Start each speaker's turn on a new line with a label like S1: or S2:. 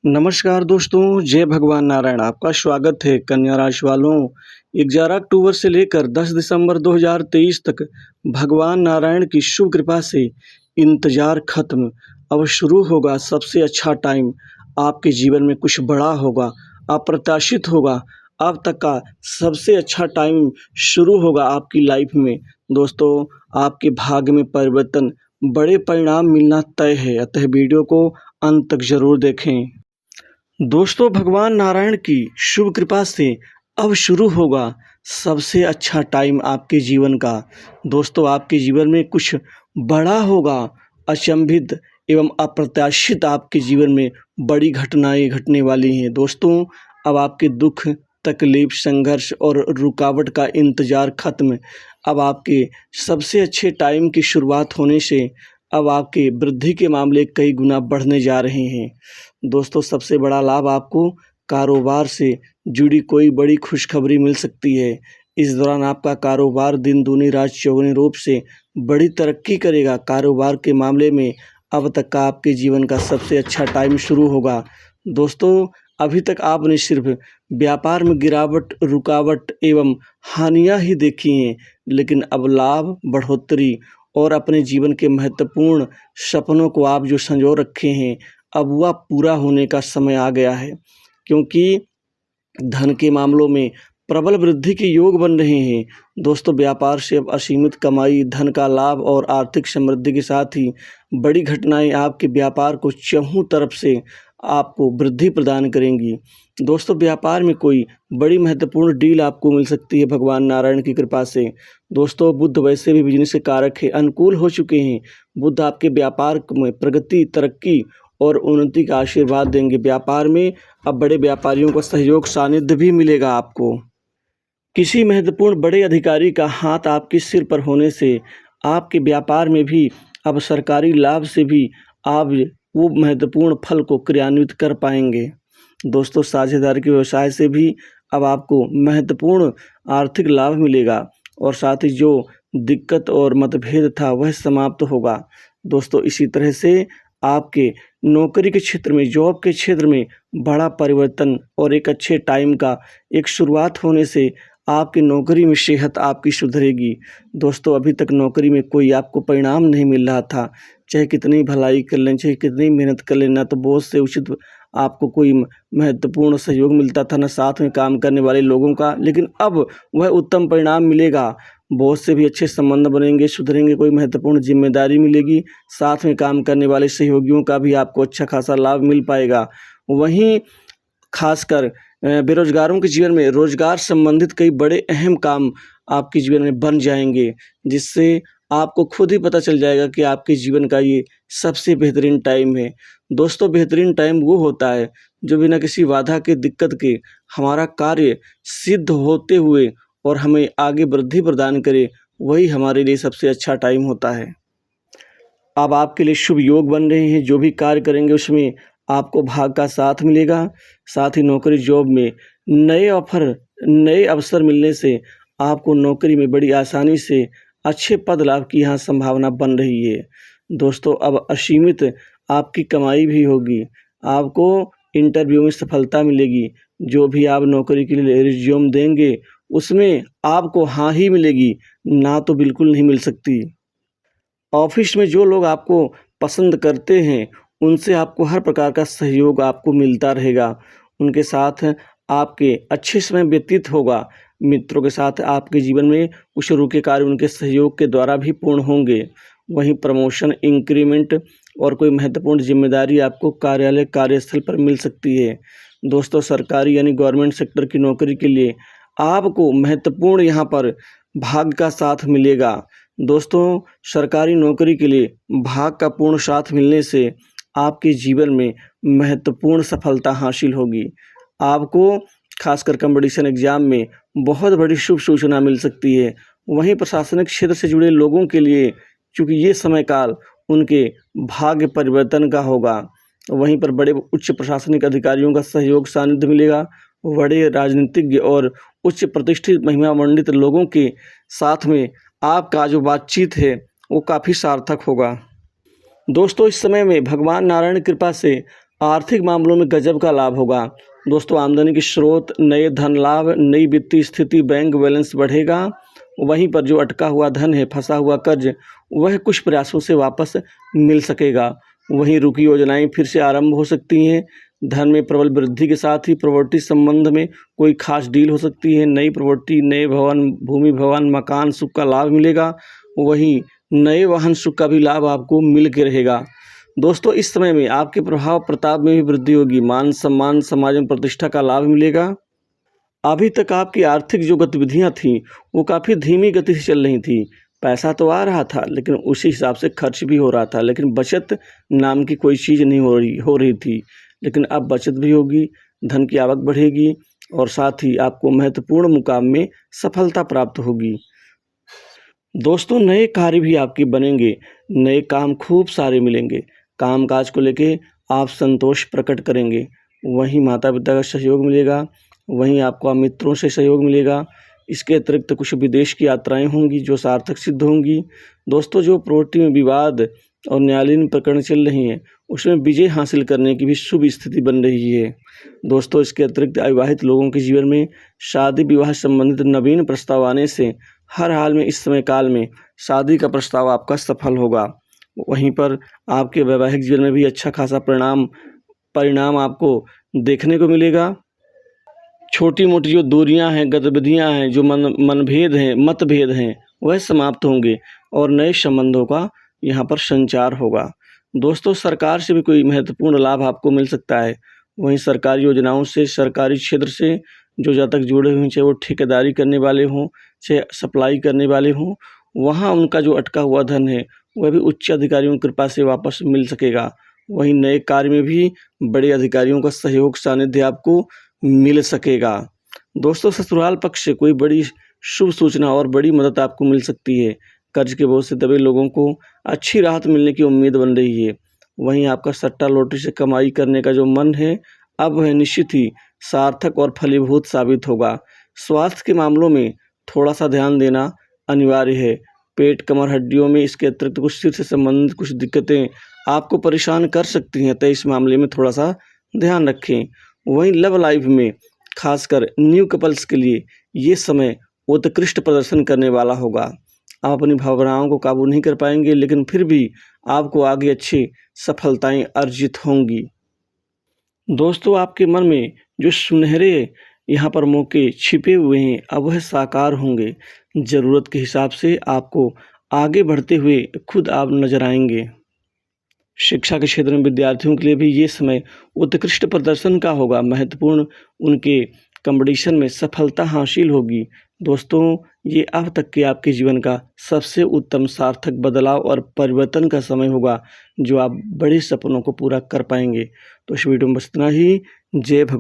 S1: नमस्कार दोस्तों, जय भगवान नारायण। आपका स्वागत है कन्या राशि वालों। 11 अक्टूबर से लेकर 10 दिसंबर 2023 तक भगवान नारायण की शुभ कृपा से इंतज़ार खत्म। अब शुरू होगा सबसे अच्छा टाइम। आपके जीवन में कुछ बड़ा होगा, अप्रत्याशित होगा। अब तक का सबसे अच्छा टाइम शुरू होगा आपकी लाइफ में। दोस्तों, आपके भाग्य में परिवर्तन, बड़े परिणाम मिलना तय है, अतः वीडियो को अंत तक ज़रूर देखें। दोस्तों, भगवान नारायण की शुभ कृपा से अब शुरू होगा सबसे अच्छा टाइम आपके जीवन का। दोस्तों, आपके जीवन में कुछ बड़ा होगा, अचंभित एवं अप्रत्याशित आपके जीवन में बड़ी घटनाएं घटने वाली हैं। दोस्तों, अब आपके दुख, तकलीफ, संघर्ष और रुकावट का इंतज़ार खत्म। अब आपके सबसे अच्छे टाइम की शुरुआत होने से अब आपके वृद्धि के मामले कई गुना बढ़ने जा रहे हैं। दोस्तों, सबसे बड़ा लाभ आपको कारोबार से जुड़ी कोई बड़ी खुशखबरी मिल सकती है। इस दौरान आपका कारोबार दिन दूनी रात चौगुनी रूप से बड़ी तरक्की करेगा। कारोबार के मामले में अब तक का आपके जीवन का सबसे अच्छा टाइम शुरू होगा। दोस्तों, अभी तक आपने सिर्फ व्यापार में गिरावट, रुकावट एवं हानियाँ ही देखी हैं, लेकिन अब लाभ, बढ़ोतरी और अपने जीवन के महत्वपूर्ण सपनों को आप जो संजो रखे हैं, अब वह पूरा होने का समय आ गया है। क्योंकि धन के मामलों में प्रबल वृद्धि के योग बन रहे हैं। दोस्तों, व्यापार से अब असीमित कमाई, धन का लाभ और आर्थिक समृद्धि के साथ ही बड़ी घटनाएं आपके व्यापार को चहुं तरफ से आपको वृद्धि प्रदान करेंगी। दोस्तों, व्यापार में कोई बड़ी महत्वपूर्ण डील आपको मिल सकती है भगवान नारायण की कृपा से। दोस्तों, बुध वैसे भी बिजनेस के कारक है, अनुकूल हो चुके हैं। बुध आपके व्यापार में प्रगति, तरक्की और उन्नति का आशीर्वाद देंगे। व्यापार में अब बड़े व्यापारियों का सहयोग, सानिध्य भी मिलेगा आपको। किसी महत्वपूर्ण बड़े अधिकारी का हाथ आपके सिर पर होने से आपके व्यापार में भी अब सरकारी लाभ से भी आप वो महत्वपूर्ण फल को क्रियान्वित कर पाएंगे। दोस्तों, साझेदारी के व्यवसाय से भी अब आपको महत्वपूर्ण आर्थिक लाभ मिलेगा और साथ ही जो दिक्कत और मतभेद था वह समाप्त होगा। दोस्तों, इसी तरह से आपके नौकरी के क्षेत्र में, जॉब के क्षेत्र में बड़ा परिवर्तन और एक अच्छे टाइम का एक शुरुआत होने से आपकी नौकरी में सेहत आपकी सुधरेगी। दोस्तों, अभी तक नौकरी में कोई आपको परिणाम नहीं मिल रहा था। चाहे कितनी भलाई कर लें, चाहे कितनी मेहनत कर लें, ना तो बॉस से उचित आपको कोई महत्वपूर्ण सहयोग मिलता था, ना साथ में काम करने वाले लोगों का। लेकिन अब वह उत्तम परिणाम मिलेगा। बॉस से भी अच्छे संबंध बनेंगे, सुधरेंगे, कोई महत्वपूर्ण जिम्मेदारी मिलेगी। साथ में काम करने वाले सहयोगियों का भी आपको अच्छा खासा लाभ मिल पाएगा। वहीं खासकर बेरोजगारों के जीवन में रोजगार संबंधित कई बड़े अहम काम आपके जीवन में बन जाएंगे, जिससे आपको खुद ही पता चल जाएगा कि आपके जीवन का ये सबसे बेहतरीन टाइम है। दोस्तों, बेहतरीन टाइम वो होता है जो बिना किसी बाधा के, दिक्कत के हमारा कार्य सिद्ध होते हुए और हमें आगे वृद्धि प्रदान करे, वही हमारे लिए सबसे अच्छा टाइम होता है। अब आपके लिए शुभ योग बन रहे हैं। जो भी कार्य करेंगे उसमें आपको भाग का साथ मिलेगा। साथ ही नौकरी, जॉब में नए ऑफर, नए अवसर मिलने से आपको नौकरी में बड़ी आसानी से अच्छे पद लाभ की यहाँ संभावना बन रही है। दोस्तों, अब असीमित आपकी कमाई भी होगी। आपको इंटरव्यू में सफलता मिलेगी। जो भी आप नौकरी के लिए रिज्यूम देंगे उसमें आपको हाँ ही मिलेगी, ना तो बिल्कुल नहीं मिल सकती। ऑफिस में जो लोग आपको पसंद करते हैं उनसे आपको हर प्रकार का सहयोग आपको मिलता रहेगा। उनके साथ आपके अच्छे समय व्यतीत होगा। मित्रों के साथ आपके जीवन में कुछ रुके कार्य उनके सहयोग के द्वारा भी पूर्ण होंगे। वहीं प्रमोशन, इंक्रीमेंट और कोई महत्वपूर्ण जिम्मेदारी आपको कार्यालय, कार्यस्थल पर मिल सकती है। दोस्तों, सरकारी यानी गवर्नमेंट सेक्टर की नौकरी के लिए आपको महत्वपूर्ण यहाँ पर भाग्य का साथ मिलेगा। दोस्तों, सरकारी नौकरी के लिए भाग्य का पूर्ण साथ मिलने से आपके जीवन में महत्वपूर्ण सफलता हासिल होगी। आपको खासकर कंपटीशन एग्जाम में बहुत बड़ी शुभ सूचना मिल सकती है। वहीं प्रशासनिक क्षेत्र से जुड़े लोगों के लिए चूँकि ये समय काल उनके भाग्य परिवर्तन का होगा। वहीं पर बड़े उच्च प्रशासनिक अधिकारियों का सहयोग, सानिध्य मिलेगा। बड़े राजनीतिज्ञ और उच्च प्रतिष्ठित महिमा मंडित लोगों के साथ में आपका जो बातचीत है वो काफ़ी सार्थक होगा। दोस्तों, इस समय में भगवान नारायण की कृपा से आर्थिक मामलों में गजब का लाभ होगा। दोस्तों, आमदनी के स्रोत, नए धन लाभ, नई वित्तीय स्थिति, बैंक बैलेंस बढ़ेगा। वहीं पर जो अटका हुआ धन है, फंसा हुआ कर्ज, वह कुछ प्रयासों से वापस मिल सकेगा। वहीं रुकी योजनाएं फिर से आरंभ हो सकती हैं। धन में प्रबल वृद्धि के साथ ही प्रॉपर्टी संबंध में कोई खास डील हो सकती है। नई प्रॉपर्टी, नए भवन, भूमि भवन, मकान सुख का लाभ मिलेगा। वहीं नए वाहन सुख का भी लाभ आपको मिल के रहेगा। दोस्तों, इस समय में आपके प्रभाव प्रताप में भी वृद्धि होगी। मान सम्मान, समाज में प्रतिष्ठा का लाभ मिलेगा। अभी तक आपकी आर्थिक जो गतिविधियां थीं वो काफ़ी धीमी गति से चल रही थी। पैसा तो आ रहा था लेकिन उसी हिसाब से खर्च भी हो रहा था, लेकिन बचत नाम की कोई चीज़ नहीं हो रही थी। लेकिन अब बचत भी होगी, धन की आवक बढ़ेगी और साथ ही आपको महत्वपूर्ण मुकाम में सफलता प्राप्त होगी। दोस्तों, नए कार्य भी आपके बनेंगे, नए काम खूब सारे मिलेंगे। कामकाज को लेके आप संतोष प्रकट करेंगे। वहीं माता पिता का सहयोग मिलेगा, वहीं आपको मित्रों से सहयोग मिलेगा। इसके अतिरिक्त कुछ विदेश की यात्राएं होंगी जो सार्थक सिद्ध होंगी। दोस्तों, जो प्रॉपर्टी में विवाद और न्यायालयीन प्रकरण चल रही हैं उसमें विजय हासिल करने की भी शुभ स्थिति बन रही है। दोस्तों, इसके अतिरिक्त अविवाहित लोगों के जीवन में शादी विवाह संबंधित नवीन प्रस्ताव आने से हर हाल में इस समय काल में शादी का प्रस्ताव आपका सफल होगा। वहीं पर आपके वैवाहिक जीवन में भी अच्छा खासा परिणाम आपको देखने को मिलेगा। छोटी मोटी जो दूरियां हैं, गतिविधियां हैं, जो मनभेद हैं, मतभेद हैं, वह समाप्त होंगे और नए संबंधों का यहाँ पर संचार होगा। दोस्तों, सरकार से भी कोई महत्वपूर्ण लाभ आपको मिल सकता है। वहीं सरकारी योजनाओं से, सरकारी क्षेत्र से जो जातक जुड़े हुए हैं, चाहे वो ठेकेदारी करने वाले हों, चाहे सप्लाई करने वाले हों, वहाँ उनका जो अटका हुआ धन है वह भी उच्च अधिकारियों की कृपा से वापस मिल सकेगा। वहीं नए कार्य में भी बड़े अधिकारियों का सहयोग सानिध्य आपको मिल सकेगा। दोस्तों, ससुराल पक्ष से कोई बड़ी शुभ सूचना और बड़ी मदद आपको मिल सकती है। कर्ज के बोझ से दबे लोगों को अच्छी राहत मिलने की उम्मीद बन रही है। वहीं आपका सट्टा लॉटरी से कमाई करने का जो मन है अब वह निश्चित ही सार्थक और फलीभूत साबित होगा। स्वास्थ्य के मामलों में थोड़ा सा ध्यान देना अनिवार्य है। पेट, कमर, हड्डियों में, इसके अतिरिक्त कुछ सिर से संबंधित कुछ दिक्कतें आपको परेशान कर सकती हैं, तो इस मामले में थोड़ा सा ध्यान रखें। वहीं लव लाइफ में खासकर न्यू कपल्स के लिए ये समय उत्कृष्ट प्रदर्शन करने वाला होगा। आप अपनी भावनाओं को काबू नहीं कर पाएंगे, लेकिन फिर भी आपको आगे अच्छी सफलताएं अर्जित होंगी। दोस्तों, आपके मन में जो सुनहरे यहाँ पर मौके छिपे हुए हैं अब वह साकार होंगे। ज़रूरत के हिसाब से आपको आगे बढ़ते हुए खुद आप नजर आएंगे। शिक्षा के क्षेत्र में विद्यार्थियों के लिए भी ये समय उत्कृष्ट प्रदर्शन का होगा। महत्वपूर्ण उनके कंपटीशन में सफलता हासिल होगी। दोस्तों, ये अब तक के आपके जीवन का सबसे उत्तम सार्थक बदलाव और परिवर्तन का समय होगा, जो आप बड़े सपनों को पूरा कर पाएंगे। तो इस वीडियो में बस इतना ही। जय भगवान।